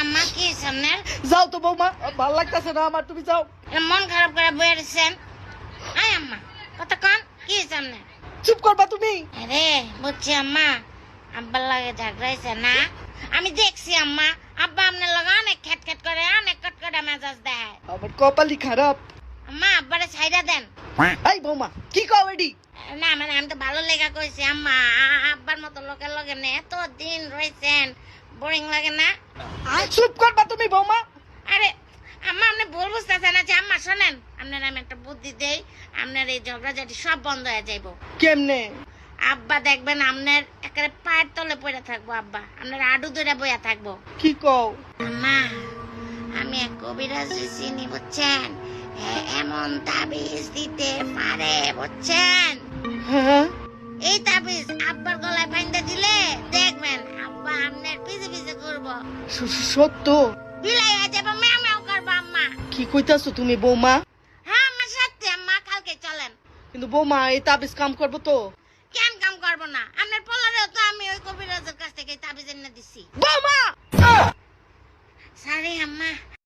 আম্মা কি সামনে যাও তো বৌমা, ভাল লাগতেছে না আমার, তুমি যাও। মন খারাপ করে বয়ে রয়েছেন? আয় আম্মা কতক্ষণ কি সামনে? চুপ করবা তুমি। আরে বুঝছি আম্মা, আব্বার লাগে ঝগড়াইছে না? আমি দেখছি আম্মা, আব্বা আপনার লগে অনেক খেট খেট করে, অনেক কটকটা মেজাজ দেয়। আমার কপালই খারাপ। আম্মা আব্বারে ছাইড়া দেন। এই বৌমা কি কও এডি? না মানে আমি তো ভালো লেগা কইছি আম্মা, আব্বার মতো লোকের লগে না এত দিন রয়েছেন, বোরিং লাগে না? চুপ করবা তুমি বৌমা। আরে আম্মা আপনি ভুল বুঝতেছেন না যে আম্মা শোনেন, আপনার আমি একটা বুদ্ধি দেই, আপনার এই ঝগড়াঝাটি সব বন্ধ হয়ে যাইব। কেমনে? আব্বা দেখবেন আপনার একেবারে পায়ের তলে পড়ে থাকবো, আব্বা আপনার আডু ধরে বইয়া থাকবো। কি কও? আম্মা আমি এক কবিরাজ চিনি বুঝছেন, এমন তাবিজ দিতে পারে বুঝছেন। হ্যাঁ এই তাবিজ আব্বার গলায় বাইন্ধা দিলে দেখবেন আব্বা আপনার পিছে পিছে করবো, সত্য? বিলাই হয়ে যাবো, ম্যাও ম্যাও করবো আম্মা। কি কইতাছো তুমি বৌমা? হ্যাঁ আম্মা সত্যি আম্মা, কালকে চলেন। কিন্তু বৌমা এই তাবিজ কাম করবো তো? কেন কাম করবো না? আপনার পোলারেও তো আমি ওই কবিরাজের কাছ থেকে